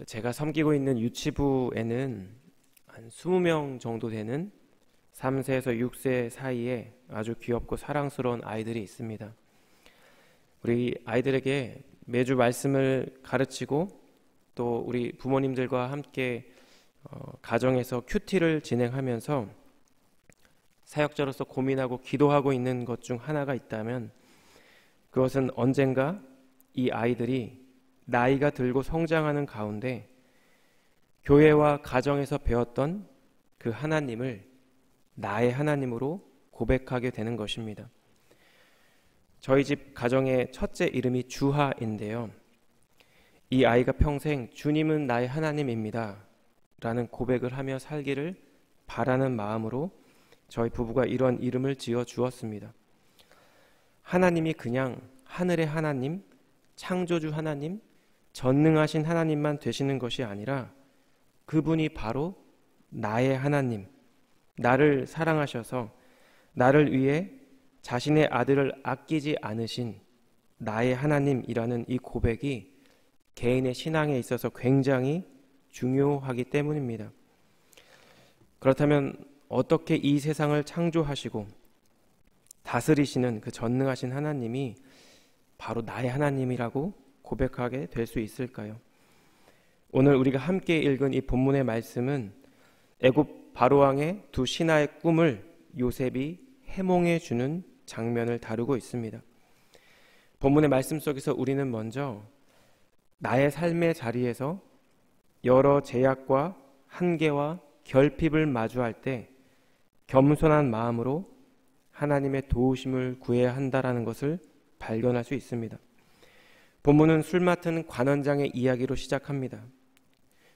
제가 섬기고 있는 유치부에는 한 20명 정도 되는 3세에서 6세 사이에 아주 귀엽고 사랑스러운 아이들이 있습니다. 우리 아이들에게 매주 말씀을 가르치고 또 우리 부모님들과 함께 가정에서 큐티를 진행하면서 사역자로서 고민하고 기도하고 있는 것 중 하나가 있다면 그것은 언젠가 이 아이들이 나이가 들고 성장하는 가운데 교회와 가정에서 배웠던 그 하나님을 나의 하나님으로 고백하게 되는 것입니다. 저희 집 가정의 첫째 이름이 주하인데요. 이 아이가 평생 주님은 나의 하나님입니다 라는 고백을 하며 살기를 바라는 마음으로 저희 부부가 이런 이름을 지어 주었습니다. 하나님이 그냥 하늘의 하나님, 창조주 하나님, 전능하신 하나님만 되시는 것이 아니라 그분이 바로 나의 하나님, 나를 사랑하셔서 나를 위해 자신의 아들을 아끼지 않으신 나의 하나님이라는 이 고백이 개인의 신앙에 있어서 굉장히 중요하기 때문입니다. 그렇다면 어떻게 이 세상을 창조하시고 다스리시는 그 전능하신 하나님이 바로 나의 하나님이라고 고백하게 될 수 있을까요? 오늘 우리가 함께 읽은 이 본문의 말씀은 애굽 바로왕의 두 신하의 꿈을 요셉이 해몽해 주는 장면을 다루고 있습니다. 본문의 말씀 속에서 우리는 먼저 나의 삶의 자리에서 여러 제약과 한계와 결핍을 마주할 때 겸손한 마음으로 하나님의 도우심을 구해야 한다라는 것을 발견할 수 있습니다. 본문은 술 맡은 관원장의 이야기로 시작합니다.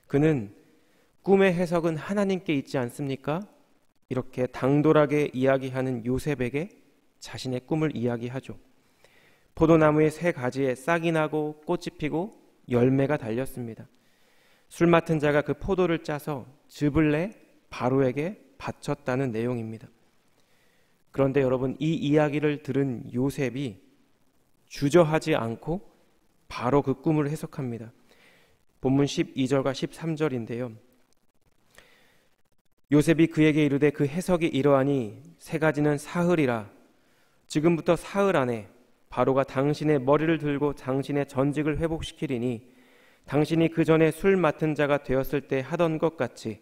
그는 꿈의 해석은 하나님께 있지 않습니까? 이렇게 당돌하게 이야기하는 요셉에게 자신의 꿈을 이야기하죠. 포도나무의 세 가지에 싹이 나고 꽃이 피고 열매가 달렸습니다. 술 맡은 자가 그 포도를 짜서 즙을 내 바로에게 바쳤다는 내용입니다. 그런데 여러분, 이 이야기를 들은 요셉이 주저하지 않고 바로 그 꿈을 해석합니다. 본문 12절과 13절인데요. 요셉이 그에게 이르되 그 해석이 이러하니 세 가지는 사흘이라. 지금부터 사흘 안에 바로가 당신의 머리를 들고 당신의 전직을 회복시키리니 당신이 그 전에 술 맡은 자가 되었을 때 하던 것 같이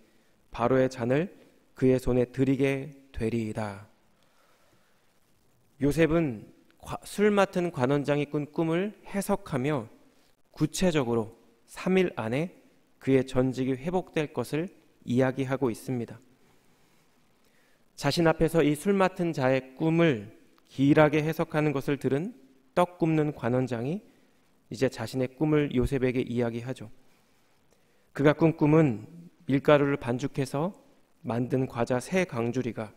바로의 잔을 그의 손에 드리게 되리이다. 요셉은 술 맡은 관원장이 꾼 꿈을 해석하며 구체적으로 3일 안에 그의 전직이 회복될 것을 이야기하고 있습니다. 자신 앞에서 이 술 맡은 자의 꿈을 길하게 해석하는 것을 들은 떡 굽는 관원장이 이제 자신의 꿈을 요셉에게 이야기하죠. 그가 꾼 꿈은 밀가루를 반죽해서 만든 과자 3강주리가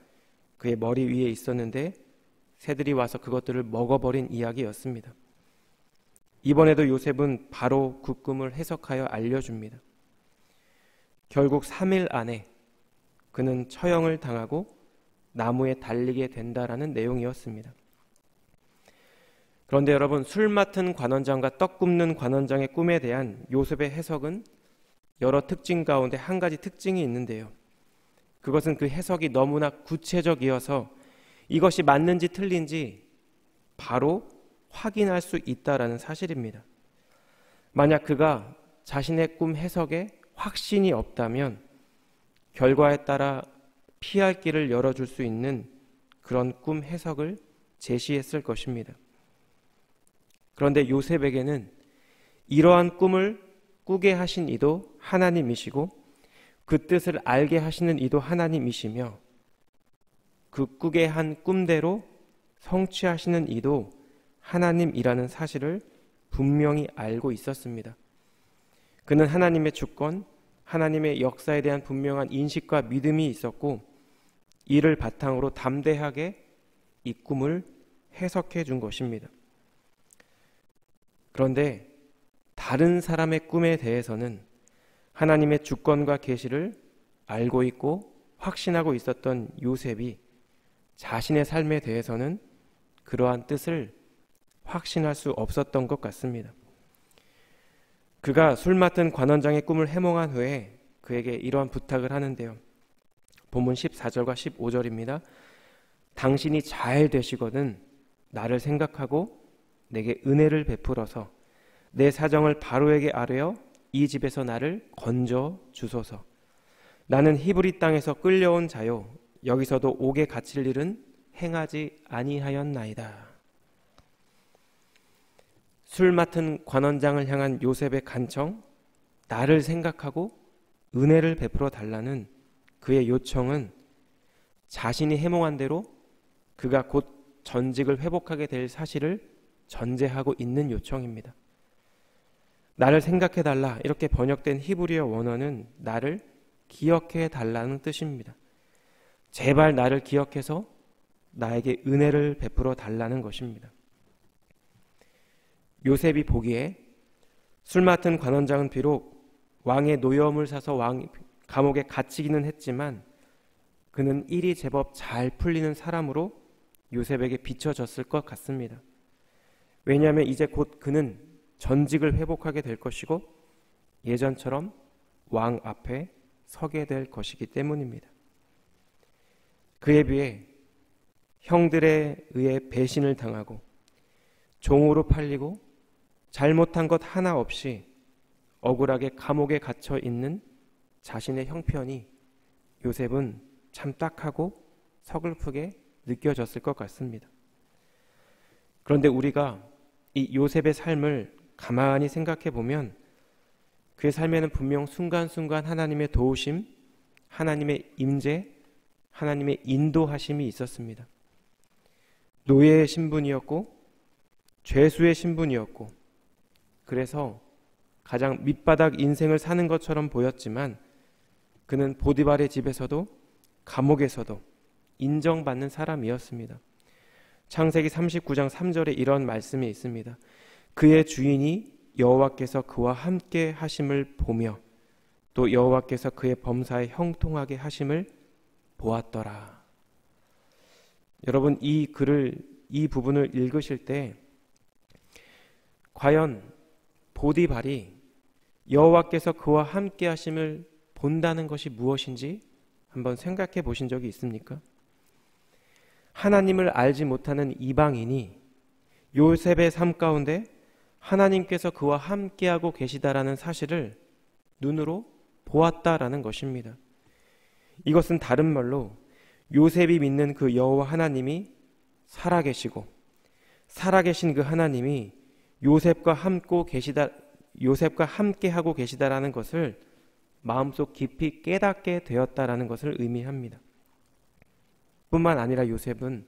그의 머리 위에 있었는데 새들이 와서 그것들을 먹어버린 이야기였습니다. 이번에도 요셉은 바로 그 꿈을 해석하여 알려줍니다. 결국 3일 안에 그는 처형을 당하고 나무에 달리게 된다라는 내용이었습니다. 그런데 여러분, 술 맡은 관원장과 떡 굽는 관원장의 꿈에 대한 요셉의 해석은 여러 특징 가운데 한 가지 특징이 있는데요. 그것은 그 해석이 너무나 구체적이어서 이것이 맞는지 틀린지 바로 확인할 수 있다라는 사실입니다. 만약 그가 자신의 꿈 해석에 확신이 없다면 결과에 따라 피할 길을 열어줄 수 있는 그런 꿈 해석을 제시했을 것입니다. 그런데 요셉에게는 이러한 꿈을 꾸게 하신 이도 하나님이시고 그 뜻을 알게 하시는 이도 하나님이시며 그 꾸게 한 꿈대로 성취하시는 이도 하나님이라는 사실을 분명히 알고 있었습니다. 그는 하나님의 주권, 하나님의 역사에 대한 분명한 인식과 믿음이 있었고 이를 바탕으로 담대하게 이 꿈을 해석해 준 것입니다. 그런데 다른 사람의 꿈에 대해서는 하나님의 주권과 계시를 알고 있고 확신하고 있었던 요셉이 자신의 삶에 대해서는 그러한 뜻을 확신할 수 없었던 것 같습니다. 그가 술 맡은 관원장의 꿈을 해몽한 후에 그에게 이러한 부탁을 하는데요. 본문 14절과 15절입니다. 당신이 잘 되시거든 나를 생각하고 내게 은혜를 베풀어서 내 사정을 바로에게 아뢰어 이 집에서 나를 건져 주소서. 나는 히브리 땅에서 끌려온 자요 여기서도 옥에 갇힐 일은 행하지 아니하였나이다. 술 맡은 관원장을 향한 요셉의 간청, 나를 생각하고 은혜를 베풀어 달라는 그의 요청은 자신이 해몽한 대로 그가 곧 전직을 회복하게 될 사실을 전제하고 있는 요청입니다. 나를 생각해 달라 이렇게 번역된 히브리어 원어는 나를 기억해 달라는 뜻입니다. 제발 나를 기억해서 나에게 은혜를 베풀어 달라는 것입니다. 요셉이 보기에 술 맡은 관원장은 비록 왕의 노여움을 사서 감옥에 갇히기는 했지만 그는 일이 제법 잘 풀리는 사람으로 요셉에게 비춰졌을 것 같습니다. 왜냐하면 이제 곧 그는 전직을 회복하게 될 것이고 예전처럼 왕 앞에 서게 될 것이기 때문입니다. 그에 비해 형들에 의해 배신을 당하고 종으로 팔리고 잘못한 것 하나 없이 억울하게 감옥에 갇혀 있는 자신의 형편이 요셉은 참 딱하고 서글프게 느껴졌을 것 같습니다. 그런데 우리가 이 요셉의 삶을 가만히 생각해 보면 그의 삶에는 분명 순간순간 하나님의 도우심, 하나님의 임재, 하나님의 인도하심이 있었습니다. 노예의 신분이었고 죄수의 신분이었고 그래서 가장 밑바닥 인생을 사는 것처럼 보였지만 그는 보디발의 집에서도 감옥에서도 인정받는 사람이었습니다. 창세기 39장 3절에 이런 말씀이 있습니다. 그의 주인이 여호와께서 그와 함께 하심을 보며 또 여호와께서 그의 범사에 형통하게 하심을 보았더라. 여러분 이 부분을 읽으실 때 과연 보디발이 여호와께서 그와 함께 하심을 본다는 것이 무엇인지 한번 생각해 보신 적이 있습니까? 하나님을 알지 못하는 이방인이 요셉의 삶 가운데 하나님께서 그와 함께하고 계시다라는 사실을 눈으로 보았다라는 것입니다. 이것은 다른 말로 요셉이 믿는 그 여호와 하나님이 살아계시고 살아계신 그 하나님이 요셉과 함께하고 계시다라는 것을 마음속 깊이 깨닫게 되었다라는 것을 의미합니다. 뿐만 아니라 요셉은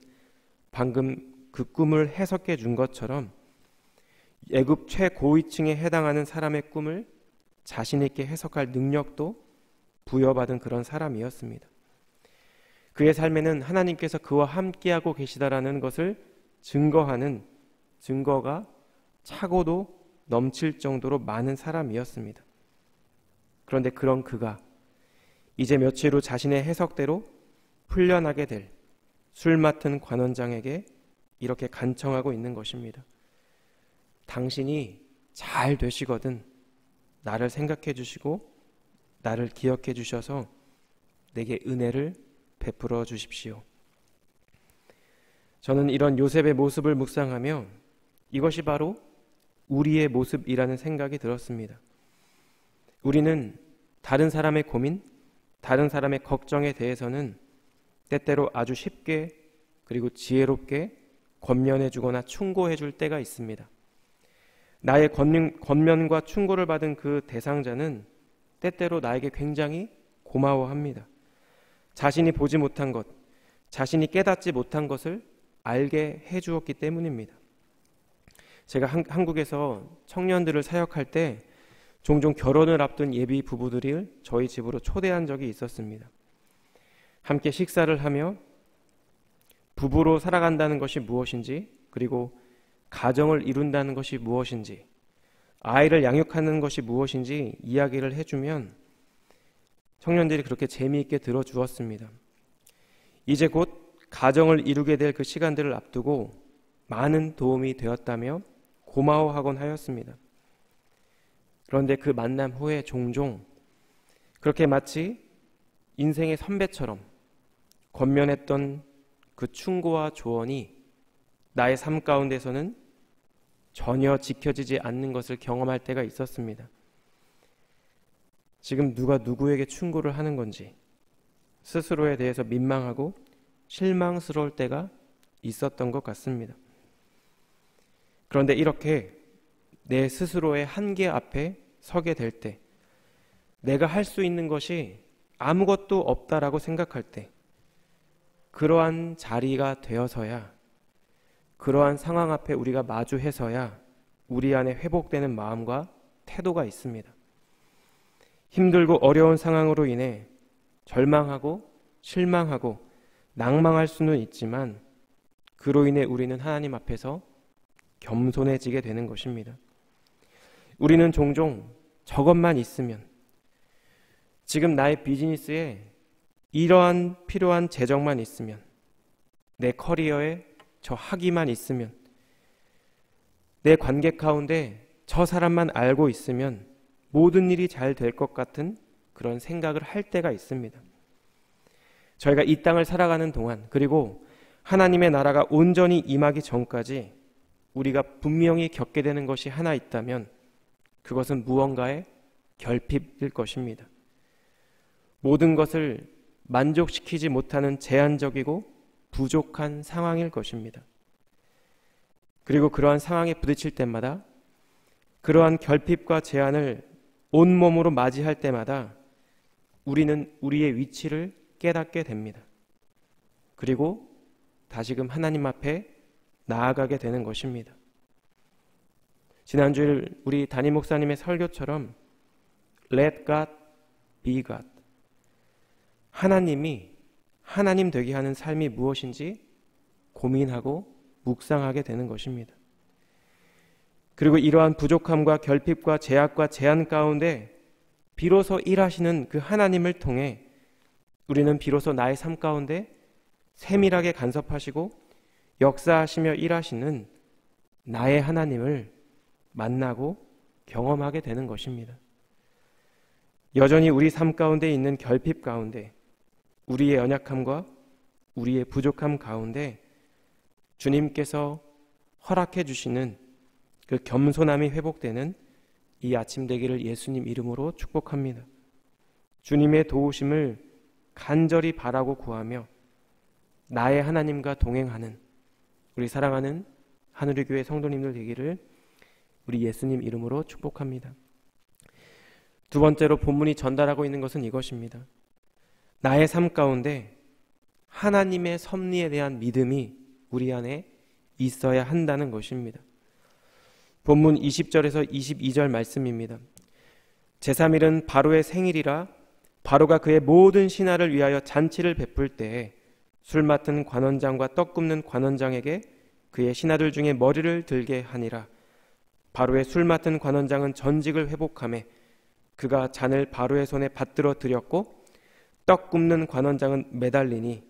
방금 그 꿈을 해석해 준 것처럼 애굽 최고위층에 해당하는 사람의 꿈을 자신 있게 해석할 능력도 부여받은 그런 사람이었습니다. 그의 삶에는 하나님께서 그와 함께하고 계시다라는 것을 증거하는 증거가 차고도 넘칠 정도로 많은 사람이었습니다. 그런데 그런 그가 이제 며칠 후 자신의 해석대로 풀려나게 될 술 맡은 관원장에게 이렇게 간청하고 있는 것입니다. 당신이 잘 되시거든 나를 생각해 주시고 나를 기억해 주셔서 내게 은혜를 베풀어 주십시오. 저는 이런 요셉의 모습을 묵상하며 이것이 바로 우리의 모습이라는 생각이 들었습니다. 우리는 다른 사람의 고민, 다른 사람의 걱정에 대해서는 때때로 아주 쉽게 그리고 지혜롭게 권면해 주거나 충고해 줄 때가 있습니다. 나의 권면과 충고를 받은 그 대상자는 때때로 나에게 굉장히 고마워합니다. 자신이 보지 못한 것, 자신이 깨닫지 못한 것을 알게 해 주었기 때문입니다. 제가 한국에서 청년들을 사역할 때 종종 결혼을 앞둔 예비 부부들을 저희 집으로 초대한 적이 있었습니다. 함께 식사를 하며 부부로 살아간다는 것이 무엇인지, 그리고 가정을 이룬다는 것이 무엇인지, 아이를 양육하는 것이 무엇인지 이야기를 해주면 청년들이 그렇게 재미있게 들어주었습니다. 이제 곧 가정을 이루게 될 그 시간들을 앞두고 많은 도움이 되었다며 고마워하곤 하였습니다. 그런데 그 만남 후에 종종 그렇게 마치 인생의 선배처럼 권면했던 그 충고와 조언이 나의 삶 가운데서는 전혀 지켜지지 않는 것을 경험할 때가 있었습니다. 지금 누가 누구에게 충고를 하는 건지 스스로에 대해서 민망하고 실망스러울 때가 있었던 것 같습니다. 그런데 이렇게 내 스스로의 한계 앞에 서게 될 때, 내가 할 수 있는 것이 아무것도 없다라고 생각할 때, 그러한 자리가 되어서야, 그러한 상황 앞에 우리가 마주해서야 우리 안에 회복되는 마음과 태도가 있습니다. 힘들고 어려운 상황으로 인해 절망하고 실망하고 낭망할 수는 있지만 그로 인해 우리는 하나님 앞에서 겸손해지게 되는 것입니다. 우리는 종종 저것만 있으면, 지금 나의 비즈니스에 이러한 필요한 재정만 있으면, 내 커리어에 저 학위만 있으면, 내 관계 가운데 저 사람만 알고 있으면 모든 일이 잘 될 것 같은 그런 생각을 할 때가 있습니다. 저희가 이 땅을 살아가는 동안, 그리고 하나님의 나라가 온전히 임하기 전까지 우리가 분명히 겪게 되는 것이 하나 있다면 그것은 무언가의 결핍일 것입니다. 모든 것을 만족시키지 못하는 제한적이고 부족한 상황일 것입니다. 그리고 그러한 상황에 부딪힐 때마다, 그러한 결핍과 제한을 온몸으로 맞이할 때마다 우리는 우리의 위치를 깨닫게 됩니다. 그리고 다시금 하나님 앞에 나아가게 되는 것입니다. 지난주일 우리 담임 목사님의 설교처럼 Let God be God, 하나님이 하나님 되게 하는 삶이 무엇인지 고민하고 묵상하게 되는 것입니다. 그리고 이러한 부족함과 결핍과 제약과 제한 가운데 비로소 일하시는 그 하나님을 통해 우리는 비로소 나의 삶 가운데 세밀하게 간섭하시고 역사하시며 일하시는 나의 하나님을 만나고 경험하게 되는 것입니다. 여전히 우리 삶 가운데 있는 결핍 가운데, 우리의 연약함과 우리의 부족함 가운데 주님께서 허락해 주시는 그 겸손함이 회복되는 이 아침 되기를 예수님 이름으로 축복합니다. 주님의 도우심을 간절히 바라고 구하며 나의 하나님과 동행하는 우리 사랑하는 하늘의 교회 성도님들 되기를 우리 예수님 이름으로 축복합니다. 두 번째로 본문이 전달하고 있는 것은 이것입니다. 나의 삶 가운데 하나님의 섭리에 대한 믿음이 우리 안에 있어야 한다는 것입니다. 본문 20절에서 22절 말씀입니다. 제3일은 바로의 생일이라 바로가 그의 모든 신하를 위하여 잔치를 베풀 때에 술 맡은 관원장과 떡 굽는 관원장에게 그의 신하들 중에 머리를 들게 하니라. 바로의 술 맡은 관원장은 전직을 회복하매 그가 잔을 바로의 손에 받들어 드렸고 떡 굽는 관원장은 매달리니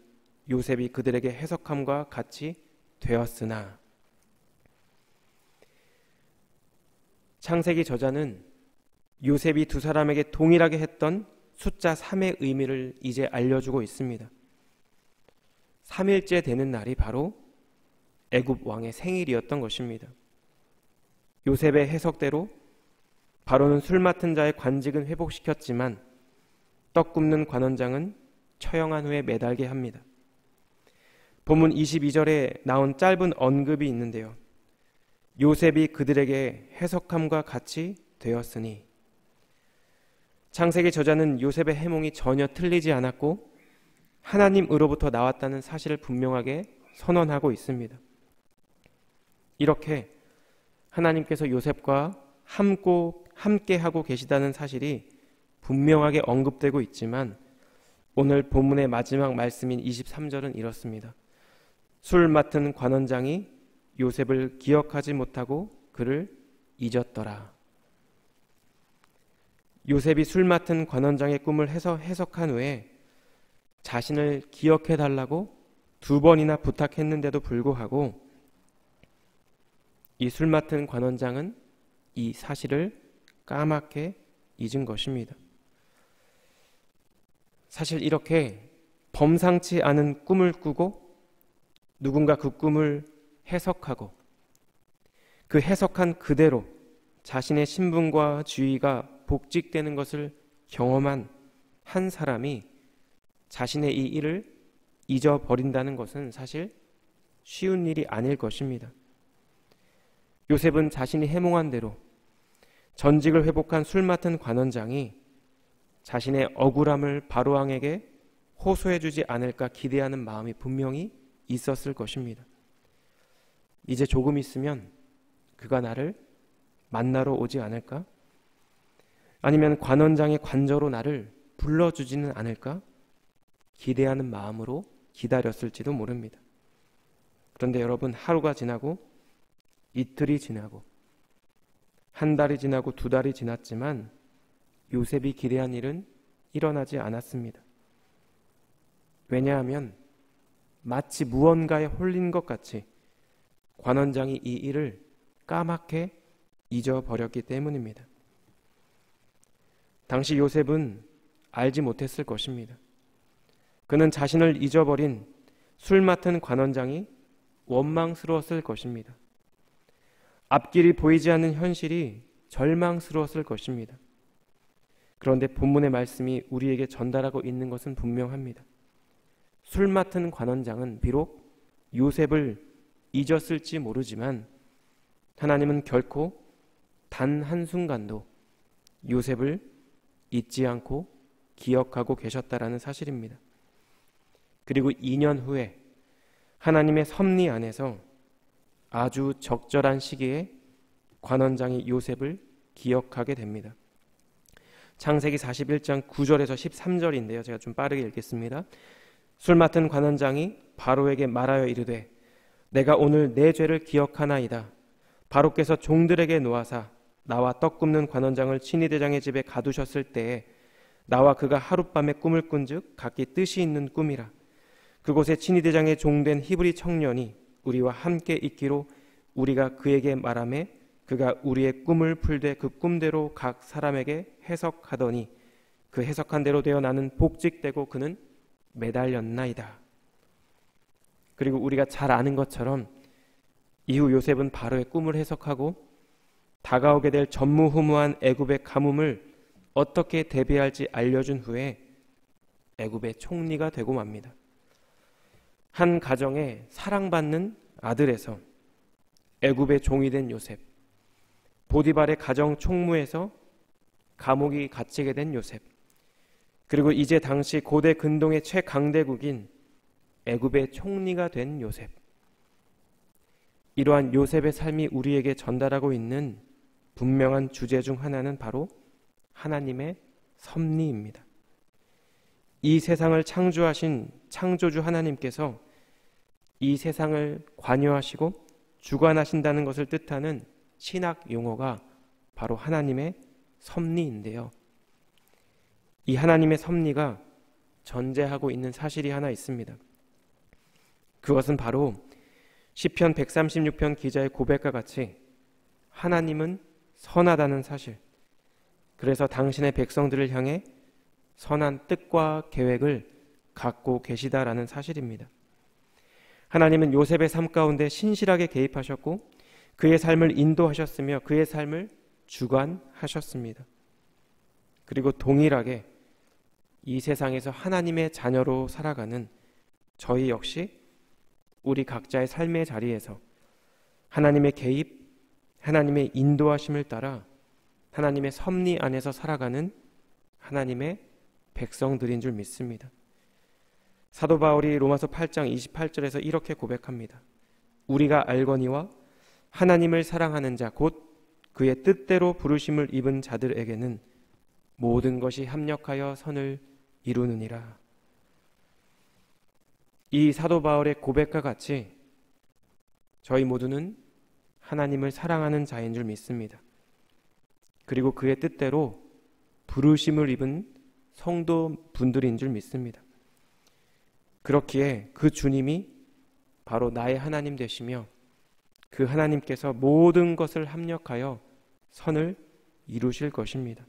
요셉이 그들에게 해석함과 같이 되었으나. 창세기 저자는 요셉이 두 사람에게 동일하게 했던 숫자 3의 의미를 이제 알려주고 있습니다. 3일째 되는 날이 바로 애굽 왕의 생일이었던 것입니다. 요셉의 해석대로 바로는 술 맡은 자의 관직은 회복시켰지만 떡 굽는 관원장은 처형한 후에 매달게 합니다. 본문 22절에 나온 짧은 언급이 있는데요. 요셉이 그들에게 해석함과 같이 되었으니. 창세기 저자는 요셉의 해몽이 전혀 틀리지 않았고 하나님으로부터 나왔다는 사실을 분명하게 선언하고 있습니다. 이렇게 하나님께서 요셉과 함께하고 계시다는 사실이 분명하게 언급되고 있지만 오늘 본문의 마지막 말씀인 23절은 이렇습니다. 술 맡은 관원장이 요셉을 기억하지 못하고 그를 잊었더라. 요셉이 술 맡은 관원장의 꿈을 해석한 후에 자신을 기억해달라고 2번이나 부탁했는데도 불구하고 이 술 맡은 관원장은 이 사실을 까맣게 잊은 것입니다. 사실 이렇게 범상치 않은 꿈을 꾸고 누군가 그 꿈을 해석하고 그 해석한 그대로 자신의 신분과 지위가 복직되는 것을 경험한 한 사람이 자신의 이 일을 잊어버린다는 것은 사실 쉬운 일이 아닐 것입니다. 요셉은 자신이 해몽한 대로 전직을 회복한 술 맡은 관원장이 자신의 억울함을 바로왕에게 호소해주지 않을까 기대하는 마음이 분명히 있었을 것입니다. 이제 조금 있으면 그가 나를 만나러 오지 않을까? 아니면 관원장의 관저로 나를 불러주지는 않을까? 기대하는 마음으로 기다렸을지도 모릅니다. 그런데 여러분, 하루가 지나고 이틀이 지나고 한 달이 지나고 두 달이 지났지만 요셉이 기대한 일은 일어나지 않았습니다. 왜냐하면 마치 무언가에 홀린 것 같이 관원장이 이 일을 까맣게 잊어버렸기 때문입니다. 당시 요셉은 알지 못했을 것입니다. 그는 자신을 잊어버린 술 맡은 관원장이 원망스러웠을 것입니다. 앞길이 보이지 않는 현실이 절망스러웠을 것입니다. 그런데 본문의 말씀이 우리에게 전달하고 있는 것은 분명합니다. 술 맡은 관원장은 비록 요셉을 잊었을지 모르지만 하나님은 결코 단 한순간도 요셉을 잊지 않고 기억하고 계셨다라는 사실입니다. 그리고 2년 후에 하나님의 섭리 안에서 아주 적절한 시기에 관원장이 요셉을 기억하게 됩니다. 창세기 41장 9절에서 13절인데요. 제가 좀 빠르게 읽겠습니다. 술 맡은 관원장이 바로에게 말하여 이르되 내가 오늘 내 죄를 기억하나이다. 바로께서 종들에게 놓아사 나와 떡 굽는 관원장을 친위대장의 집에 가두셨을 때에 나와 그가 하룻밤에 꿈을 꾼즉 각기 뜻이 있는 꿈이라. 그곳에 친위대장의 종된 히브리 청년이 우리와 함께 있기로 우리가 그에게 말하매 그가 우리의 꿈을 풀되 그 꿈대로 각 사람에게 해석하더니 그 해석한 대로 되어 나는 복직되고 그는 매달렸나이다. 그리고 우리가 잘 아는 것처럼 이후 요셉은 바로의 꿈을 해석하고 다가오게 될 전무후무한 애굽의 가뭄을 어떻게 대비할지 알려준 후에 애굽의 총리가 되고 맙니다. 한 가정의 사랑받는 아들에서 애굽의 종이 된 요셉, 보디발의 가정 총무에서 감옥이 갇히게 된 요셉, 그리고 이제 당시 고대 근동의 최강대국인 애굽의 총리가 된 요셉. 이러한 요셉의 삶이 우리에게 전달하고 있는 분명한 주제 중 하나는 바로 하나님의 섭리입니다. 이 세상을 창조하신 창조주 하나님께서 이 세상을 관여하시고 주관하신다는 것을 뜻하는 신학 용어가 바로 하나님의 섭리인데요. 이 하나님의 섭리가 전제하고 있는 사실이 하나 있습니다. 그것은 바로 시편 136편 기자의 고백과 같이 하나님은 선하다는 사실, 그래서 당신의 백성들을 향해 선한 뜻과 계획을 갖고 계시다라는 사실입니다. 하나님은 요셉의 삶 가운데 신실하게 개입하셨고 그의 삶을 인도하셨으며 그의 삶을 주관하셨습니다. 그리고 동일하게 이 세상에서 하나님의 자녀로 살아가는 저희 역시 우리 각자의 삶의 자리에서 하나님의 개입, 하나님의 인도하심을 따라 하나님의 섭리 안에서 살아가는 하나님의 백성들인 줄 믿습니다. 사도 바울이 로마서 8장 28절에서 이렇게 고백합니다. 우리가 알거니와 하나님을 사랑하는 자 곧 그의 뜻대로 부르심을 입은 자들에게는 모든 것이 합력하여 선을 이루느니라. 이 사도 바울의 고백과 같이 저희 모두는 하나님을 사랑하는 자인 줄 믿습니다. 그리고 그의 뜻대로 부르심을 입은 성도분들인 줄 믿습니다. 그렇기에 그 주님이 바로 나의 하나님 되시며 그 하나님께서 모든 것을 합력하여 선을 이루실 것입니다.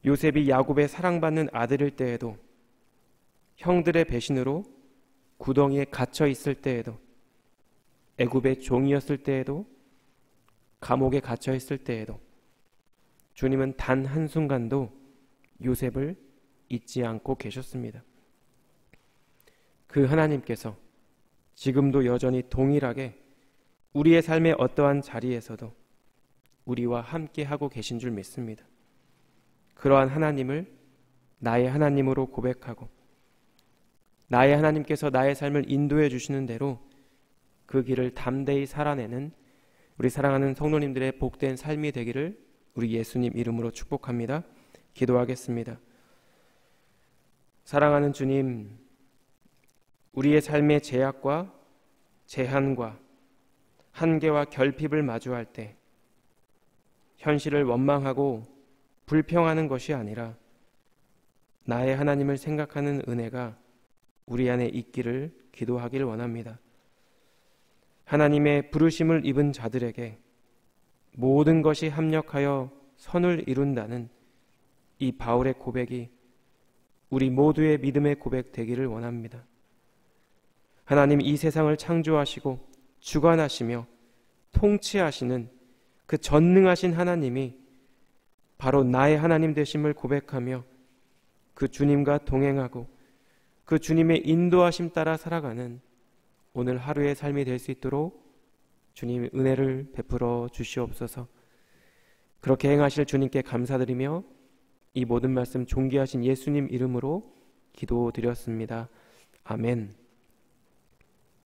요셉이 야곱의 사랑받는 아들일 때에도, 형들의 배신으로 구덩이에 갇혀 있을 때에도, 애굽의 종이었을 때에도, 감옥에 갇혀 있을 때에도 주님은 단 한순간도 요셉을 잊지 않고 계셨습니다. 그 하나님께서 지금도 여전히 동일하게 우리의 삶의 어떠한 자리에서도 우리와 함께 하고 계신 줄 믿습니다. 그러한 하나님을 나의 하나님으로 고백하고 나의 하나님께서 나의 삶을 인도해 주시는 대로 그 길을 담대히 살아내는 우리 사랑하는 성도님들의 복된 삶이 되기를 우리 예수님 이름으로 축복합니다. 기도하겠습니다. 사랑하는 주님, 우리의 삶의 제약과 제한과 한계와 결핍을 마주할 때 현실을 원망하고 불평하는 것이 아니라 나의 하나님을 생각하는 은혜가 우리 안에 있기를 기도하길 원합니다. 하나님의 부르심을 입은 자들에게 모든 것이 합력하여 선을 이룬다는 이 바울의 고백이 우리 모두의 믿음의 고백 되기를 원합니다. 하나님, 이 세상을 창조하시고 주관하시며 통치하시는 그 전능하신 하나님이 바로 나의 하나님 되심을 고백하며 그 주님과 동행하고 그 주님의 인도하심 따라 살아가는 오늘 하루의 삶이 될 수 있도록 주님 은혜를 베풀어 주시옵소서. 그렇게 행하실 주님께 감사드리며 이 모든 말씀 존귀하신 예수님 이름으로 기도드렸습니다. 아멘.